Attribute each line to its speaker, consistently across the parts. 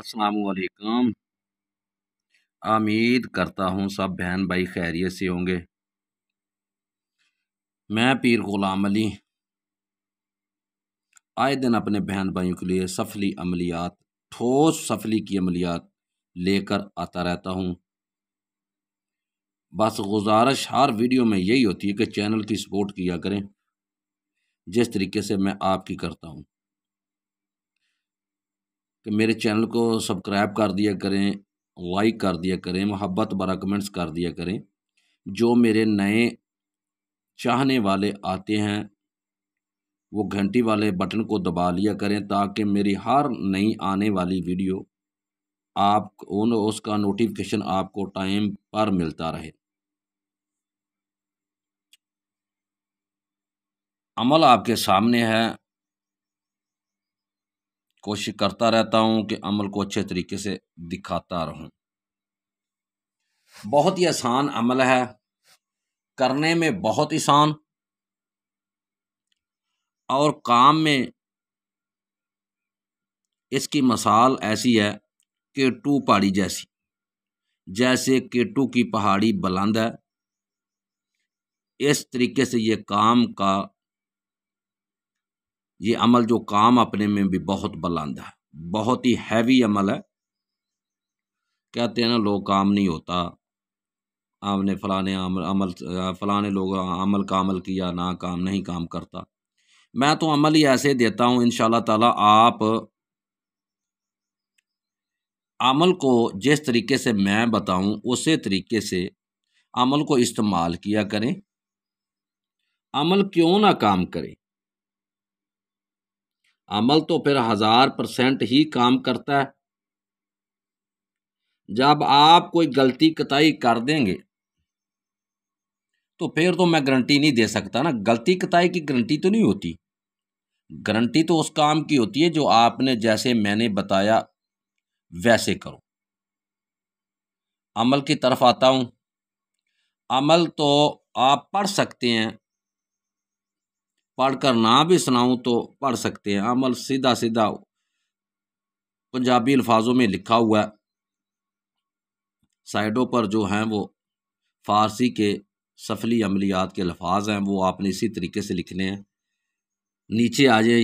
Speaker 1: अस्सलामुअलैकुम। उम्मीद करता हूँ सब बहन भाई खैरियत से होंगे। मैं पीर गुलाम अली आए दिन अपने बहन भाइयों के लिए सफली अमलियात, ठोस सफली की अमलियात लेकर आता रहता हूँ। बस गुजारिश हर वीडियो में यही होती है कि चैनल की सपोर्ट किया करें, जिस तरीके से मैं आपकी करता हूँ। कि मेरे चैनल को सब्सक्राइब कर दिया करें, लाइक कर दिया करें, मोहब्बत भरा कमेंट्स कर दिया करें। जो मेरे नए चाहने वाले आते हैं वो घंटी वाले बटन को दबा लिया करें, ताकि मेरी हर नई आने वाली वीडियो आप उसका नोटिफिकेशन आपको टाइम पर मिलता रहे। अमल आपके सामने है, कोशिश करता रहता हूं कि अमल को अच्छे तरीके से दिखाता रहूं। बहुत ही आसान अमल है, करने में बहुत आसान और काम में इसकी मिसाल ऐसी है केटू पहाड़ी जैसी। जैसे केटू की पहाड़ी बुलंद है, इस तरीके से ये अमल जो काम अपने में भी बहुत बुलंद है, बहुत ही हैवी अमल है। कहते हैं ना लोग काम नहीं होता, आपने फलाने लोग अमल का अमल किया ना काम नहीं काम करता। मैं तो अमल ही ऐसे देता हूँ, इंशाल्लाह ताला आप अमल को जिस तरीके से मैं बताऊं उसी तरीके से अमल को इस्तेमाल किया करें। अमल क्यों ना काम करे, अमल तो फिर 1000% ही काम करता है। जब आप कोई गलती कताई कर देंगे तो फिर तो मैं गारंटी नहीं दे सकता ना। गलती कताई की गारंटी तो नहीं होती, गारंटी तो उस काम की होती है जो आपने जैसे मैंने बताया वैसे करो। अमल की तरफ आता हूं। अमल तो आप पढ़ सकते हैं, पढ़कर ना भी सुनाऊं तो पढ़ सकते हैं। अमल सीधा सीधा पंजाबी अल्फाजों में लिखा हुआ है, साइडों पर जो हैं वो फारसी के सफली अमलियात के अल्फाज हैं, वो आपने इसी तरीके से लिखने हैं। नीचे आ जाए,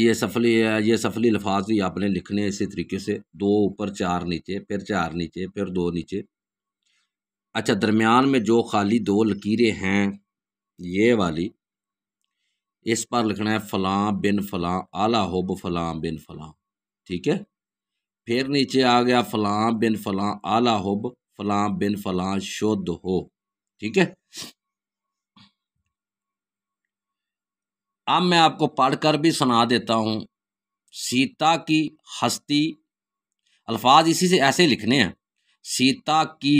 Speaker 1: ये सफली अल्फाज ही आपने लिखने हैं इसी तरीके से, 2 ऊपर 4 नीचे, फिर 4 नीचे, फिर 2 नीचे। अच्छा, दरमियान में जो खाली 2 लकीरें हैं ये वाली, इस पर लिखना है फलां बिन फलां आला हुब फलां बिन फलां। ठीक है, फिर नीचे आ गया फलां बिन फलां आला हुब फलां बिन फलां शुद्ध हो। ठीक है, अब मैं आपको पढ़कर भी सुना देता हूं। सीता की हस्ती, अल्फाज इसी से ऐसे लिखने हैं। सीता की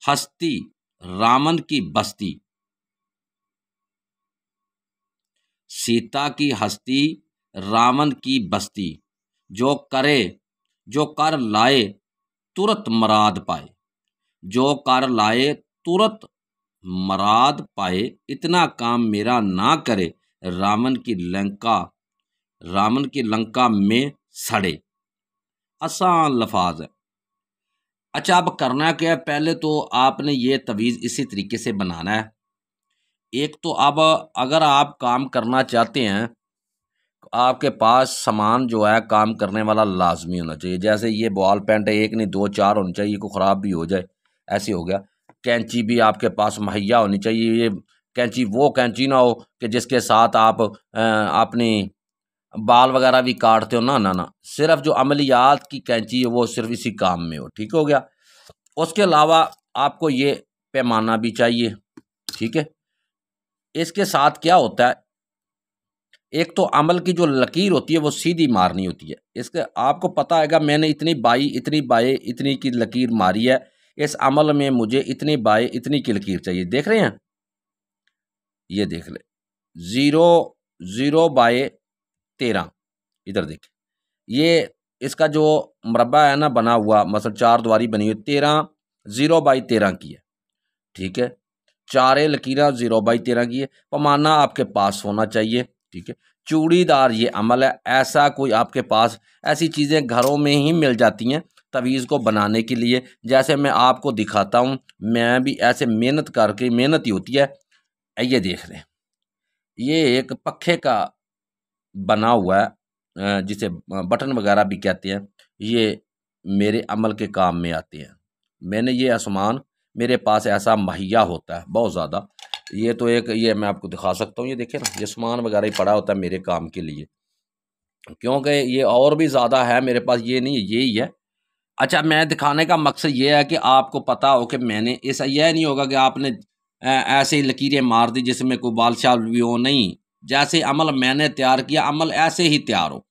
Speaker 1: हस्ती रामन की बस्ती, सीता की हस्ती रावण की बस्ती। जो करे जो कर लाए तुरत मराद पाए, जो कर लाए तुरत मराद पाए। इतना काम मेरा ना करे रावण की लंका में सड़े। आसान लफाज है। अच्छा, अब करना क्या है, पहले तो आपने ये तवीज़ इसी तरीके से बनाना है। एक तो अब अगर आप काम करना चाहते हैं, आपके पास सामान जो है काम करने वाला लाजमी होना चाहिए। जैसे ये बॉल पेंट है, एक नहीं 2-4 होनी चाहिए, को ख़राब भी हो जाए ऐसे हो गया। कैंची भी आपके पास मुहैया होनी चाहिए। ये कैंची वो कैंची ना हो कि जिसके साथ आप अपनी बाल वगैरह भी काटते हो, ना ना ना, सिर्फ जो अमलियात की कैंची है वो सिर्फ इसी काम में हो। ठीक हो गया। उसके अलावा आपको ये पैमाना भी चाहिए। ठीक है, इसके साथ क्या होता है, एक तो अमल की जो लकीर होती है वो सीधी मारनी होती है। इसके आपको पता हैगा, मैंने इतनी बाई इतनी की लकीर मारी है, इस अमल में मुझे इतनी बाई इतनी की लकीर चाहिए। देख रहे हैं, ये देख ले, 0 इधर देख, ये इसका जो मरबा है ना बना हुआ, मतलब 4 द्वारी बनी हुई, 0/13 की है। ठीक है, 4 लकीर 0/13 की है। पैमाना आपके पास होना चाहिए। ठीक है, चूड़ीदार ये अमल है। ऐसा कोई आपके पास ऐसी चीज़ें घरों में ही मिल जाती हैं तवीज़ को बनाने के लिए। जैसे मैं आपको दिखाता हूँ, मैं भी ऐसे मेहनत करके, मेहनत ही होती है। ये देख लें, ये एक पखे का बना हुआ है, जिसे बटन वगैरह भी कहते हैं। ये मेरे अमल के काम में आते हैं। मैंने ये सामान मेरे पास ऐसा मुहैया होता है बहुत ज़्यादा। ये तो एक, ये मैं आपको दिखा सकता हूँ, ये देखिए ना, ये सामान वगैरह ही पड़ा होता है मेरे काम के लिए, क्योंकि ये और भी ज़्यादा है मेरे पास, ये नहीं है, यही है। अच्छा, मैं दिखाने का मकसद ये है कि आपको पता हो कि मैंने ऐसा, यह नहीं होगा कि आपने ऐसे ही लकीरें मार दी जिसमें कोई बादशाह भी हो, नहीं। जैसे अमल मैंने तैयार किया, अमल ऐसे ही तैयार हो,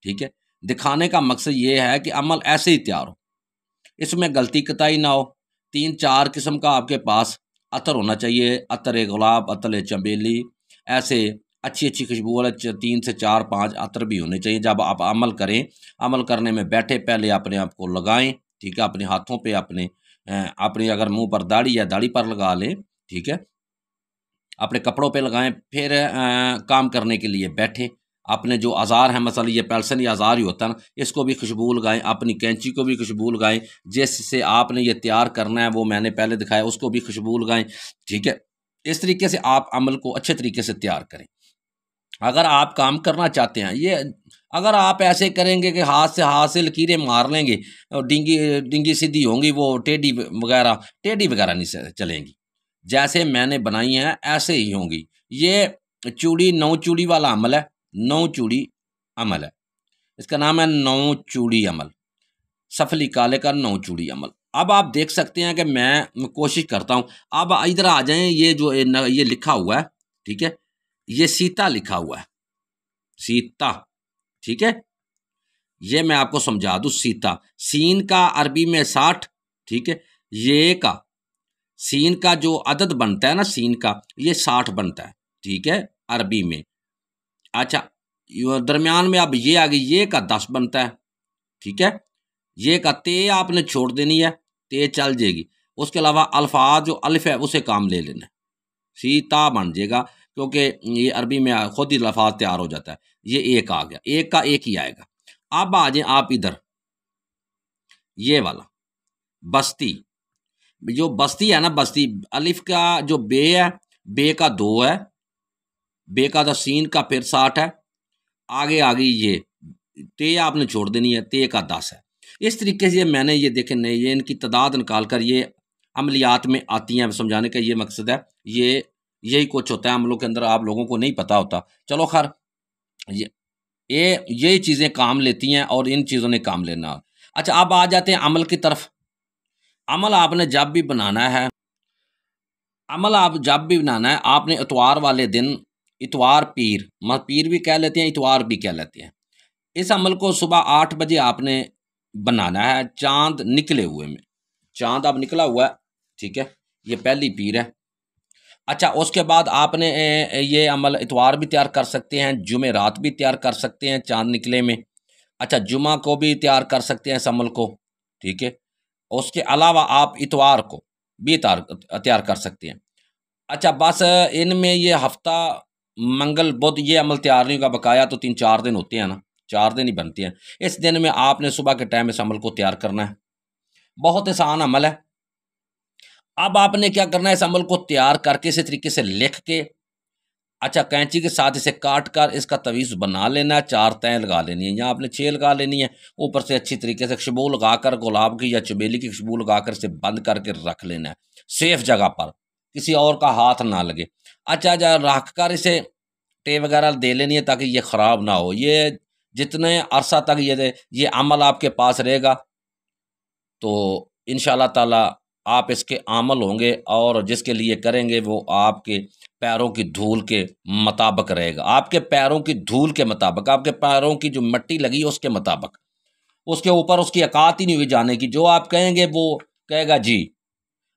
Speaker 1: ठीक है। दिखाने का मकसद ये है कि अमल ऐसे ही तैयार हो, इसमें गलती कतई ना हो। 3-4 किस्म का आपके पास अतर होना चाहिए, अतर गुलाब, अतर चमेली, ऐसे अच्छी अच्छी खुशबू वाले 3 से 4-5 अतर भी होने चाहिए। जब आप अमल करें, अमल करने में बैठे, पहले अपने आप को लगाएं, ठीक है। अपने हाथों पे, अपने अगर मुंह पर दाढ़ी या दाढ़ी पर लगा लें, ठीक है। अपने कपड़ों पे लगाएं, फिर काम करने के लिए बैठे। अपने जो औज़ार हैं, मसलन ये पेल्सन या औज़ार ही होता है ना, इसको भी खुशबू लगाएं, अपनी कैंची को भी खुशबू लगाएं। जिससे आपने ये तैयार करना है, वो मैंने पहले दिखाया, उसको भी खुशबू लगाएं, ठीक है। इस तरीके से आप अमल को अच्छे तरीके से तैयार करें। अगर आप काम करना चाहते हैं, ये अगर आप ऐसे करेंगे कि हाथ से लकीरें मार लेंगे और डिंगी डिंगी सीधी होंगी, वो टेढ़ी वगैरह नहीं चलेंगी। जैसे मैंने बनाई हैं ऐसे ही होंगी। ये चूड़ी 9 चूड़ी वाला अमल है, 9 चूड़ी अमल है। इसका नाम है 9 चूड़ी अमल, सफली काले का 9 चूड़ी अमल। अब आप देख सकते हैं कि मैं कोशिश करता हूँ। अब इधर आ जाएं, ये जो ये लिखा हुआ है, ठीक है, ये सीता लिखा हुआ है, सीता, ठीक है। ये मैं आपको समझा दूं, सीता, सीन का अरबी में 60, ठीक है। ये का सीन का जो अदद बनता है ना, सीन का, ये 60 बनता है, ठीक है, अरबी में। अच्छा, दरमियान में अब ये आ गई, ये का 10 बनता है, ठीक है। ये का ते आपने छोड़ देनी है, ते चल जाएगी। उसके अलावा अल्फाज जो अलिफ है उसे काम ले लेना है, सीता बन जाएगा, क्योंकि ये अरबी में खुद ही लफाज तैयार हो जाता है। ये एक आ गया, एक का एक ही आएगा। अब आ जाए आप इधर, ये वाला बस्ती, जो बस्ती है ना, बस्ती, अलिफ का जो बे है, बे का 2 है, बे का तो सीन का फिर 60 है। आगे आ गई ये ते, आपने छोड़ देनी है, ते का 10 है। इस तरीके से मैंने ये देखे, ये इनकी तादाद निकाल कर ये अमलियात में आती हैं। समझाने का ये मकसद है, ये यही कुछ होता है अमलों के अंदर, आप लोगों को नहीं पता होता। चलो खैर, ये यही चीज़ें काम लेती हैं और इन चीज़ों ने काम लेना। अच्छा, अब आ जाते हैं अमल की तरफ। अमल आपने जब भी बनाना है, अमल आप जब भी बनाना है, आपने इतवार वाले दिन, इतवार पीर, पीर भी कह लेते हैं, इतवार भी कह लेते हैं, इस अमल को सुबह 8 बजे आपने बनाना है, चांद निकले हुए में। चांद अब निकला हुआ है, ठीक है, ये पहली पीर है। अच्छा, उसके बाद आपने ये अमल इतवार भी तैयार कर सकते हैं, जुमे रात भी तैयार कर सकते हैं चांद निकले में। अच्छा, जुमा को भी तैयार कर सकते हैं इस अमल को, ठीक है। उसके अलावा आप इतवार को भी तैयार कर सकते हैं। अच्छा, बस इनमें ये हफ्ता मंगल बुध ये अमल तैयार नहीं होगा, बकाया तो 3-4 दिन होते हैं ना, 4 दिन ही बनते हैं। इस दिन में आपने सुबह के टाइम इस अमल को तैयार करना है। बहुत आसान अमल है। अब आपने क्या करना है, इस अमल को तैयार करके इसी तरीके से लिख के, अच्छा, कैंची के साथ इसे काट कर इसका तवीज़ बना लेना है। 4 तय लगा लेनी है, यहाँ आपने 6 लगा लेनी है। ऊपर से अच्छी तरीके से खुशबू लगाकर, गुलाब की या चमेली की खुशबू लगाकर इसे बंद करके रख लेना है सेफ जगह पर, किसी और का हाथ ना लगे। अच्छा, रख कर इसे टे वगैरह दे लेनी है ताकि ये ख़राब ना हो। ये जितने अरसा तक ये अमल आपके पास रहेगा, तो इंशाअल्लाह ताला आप इसके आमल होंगे, और जिसके लिए करेंगे वो आपके पैरों की धूल के मुताबिक रहेगा, आपके पैरों की धूल के मुताबिक, आपके पैरों की जो मिट्टी लगी उसके मुताबिक। उसके ऊपर उसकी औकात ही नहीं हुई जाने की। जो आप कहेंगे वो कहेगा जी,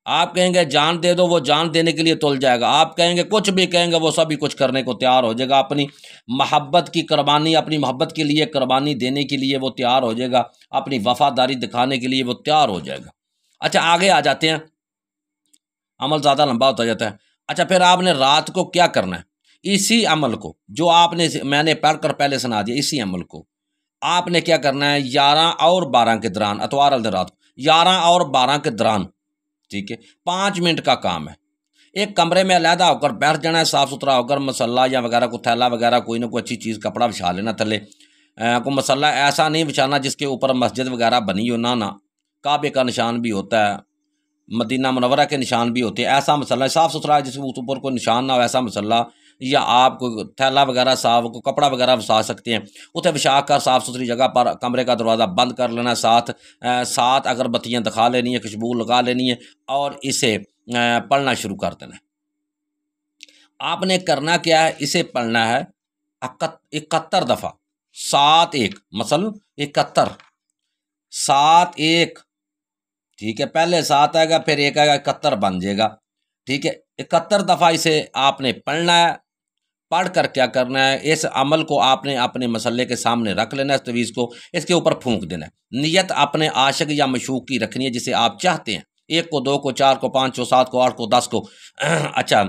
Speaker 1: आप कहेंगे जान दे दो, वो जान देने के लिए तुल जाएगा। आप कहेंगे कुछ भी कहेंगे, वो सभी कुछ करने को तैयार हो जाएगा। अपनी मोहब्बत की कुर्बानी, अपनी मोहब्बत के लिए कुर्बानी देने के लिए वो तैयार हो जाएगा, अपनी वफादारी दिखाने के लिए वो तैयार हो जाएगा। अच्छा, आगे आ जाते हैं, अमल ज़्यादा लंबा होता जाता है। अच्छा, फिर आपने रात को क्या करना है, इसी अमल को जो आपने मैंने पढ़ कर पहले सुना दिया, इसी अमल को आपने क्या करना है 11 और 12 के दौरान, अतवार वाले दिन रात को 11 और 12 के दौरान, ठीक है, 5 मिनट का काम है। एक कमरे में अलहदा होकर बैठ जाना है, साफ़ सुथरा होकर, मसल्ला या वगैरह को थैला वगैरह कोई ना कोई अच्छी चीज़ कपड़ा बिछा लेना थले। को मसल्ला ऐसा नहीं बिछाना जिसके ऊपर मस्जिद वगैरह बनी हो, ना काबे का निशान भी होता है, मदीना मुनव्वरा के निशान भी होते हैं, ऐसा मसल्ला साफ़ सुथरा जिसके ऊपर कोई निशान ना हो, ऐसा मसल्ला, या आप कोई थैला वगैरह साफ को कपड़ा वगैरह बिछा सकते हैं, उसे बिछा कर साफ़ सुथरी जगह पर कमरे का दरवाज़ा बंद कर लेना, साथ अगरबत्तियाँ दिखा लेनी है, खुशबू लगा लेनी है और इसे पढ़ना शुरू कर देना है। आपने करना क्या है, इसे पढ़ना है 71 दफ़ा, 7-1 मसल 71 7-1, ठीक है, पहले 7 आएगा फिर 1 आएगा, 71 बन जाएगा, ठीक है। 71 दफ़ा इसे आपने पढ़ना है। पढ़ कर क्या करना है, इस अमल को आपने अपने मसल्ले के सामने रख लेना है, इस तवीज़ को इसके ऊपर फूंक देना है। नियत अपने आशिक या मशूक की रखनी है जिसे आप चाहते हैं, 1 को, 2 को, 4 को, 5 को, 7 को, 8 को, 10 को। अच्छा,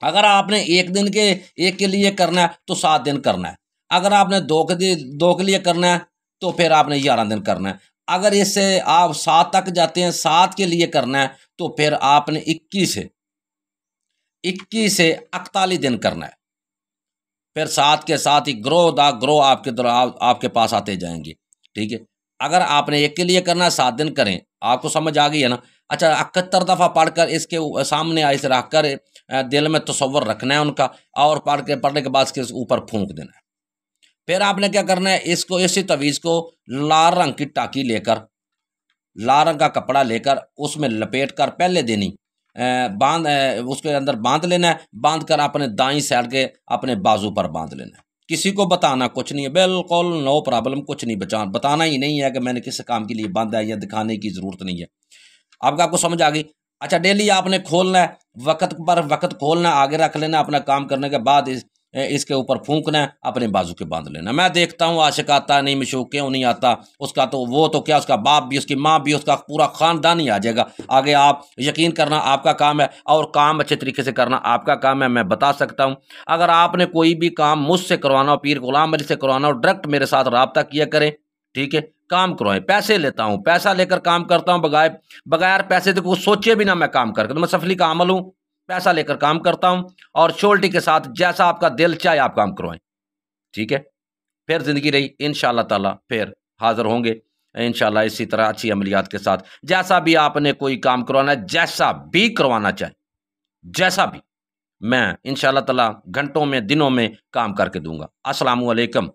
Speaker 1: अगर आपने एक के लिए करना है तो 7 दिन करना है, अगर आपने 2 के लिए करना है तो फिर आपने 11 दिन करना है, अगर इससे आप 7 तक जाते हैं, 7 के लिए करना है तो फिर आपने 21 से 41 दिन करना है। फिर 7 के साथ ही ग्रो आपके पास आते जाएंगे, ठीक है। अगर आपने 1 के लिए करना है 7 दिन करें, आपको समझ आ गई है ना। अच्छा, 71 दफ़ा पढ़कर इसके सामने ऐसे रख कर दिल में तसव्वुर रखना है उनका, और पढ़ने के बाद इसके ऊपर फूंक देना है। फिर आपने क्या करना है, इसको इसी तवीज़ को लाल रंग की टाकी लेकर, लाल रंग का कपड़ा लेकर उसमें लपेट कर पहले दिन ही उसके अंदर बांध लेना है। बांध कर अपने दाईं साइड के अपने बाजू पर बांध लेना है। किसी को बताना कुछ नहीं है, बिल्कुल नो प्रॉब्लम, कुछ नहीं बताना ही नहीं है कि मैंने किस काम के लिए बांधा है, या दिखाने की ज़रूरत नहीं है। आपको समझ आ गई। अच्छा, डेली आपने खोलना है, वक्त पर वक्त खोलना है, आगे रख लेना, अपना काम करने के बाद इसके ऊपर फूंकना है, अपने बाजू के बांध लेना। मैं देखता हूँ आशिक आता नहीं, मशूक क्यों नहीं आता, उसका तो वो तो क्या, उसका बाप भी, उसकी माँ भी, उसका पूरा ख़ानदान ही आ जाएगा आगे। आप यकीन करना आपका काम है, और काम अच्छे तरीके से करना आपका काम है। मैं बता सकता हूँ, अगर आपने कोई भी काम मुझसे करवाना हो, पीर गुलाम अली से करवाना हो, डायरेक्ट मेरे साथ रब्ता किया करें, ठीक है। काम करवाएं, पैसे लेता हूँ, पैसा लेकर काम करता हूँ, बगैर पैसे तो कुछ सोचे भी ना मैं काम करके, तो मैं सफली का अमल हूँ, पैसा लेकर काम करता हूँ, और श्योरिटी के साथ जैसा आपका दिल चाहे आप काम करवाएं, ठीक है। फिर ज़िंदगी रही, इंशाअल्लाह ताला फिर हाज़िर होंगे इंशाअल्लाह इसी तरह अच्छी अमलियात के साथ। जैसा भी आपने कोई काम करवाना है, जैसा भी करवाना चाहे, जैसा भी, मैं इंशाअल्लाह ताला घंटों में, दिनों में काम करके दूंगा। अस्सलामु अलैकुम।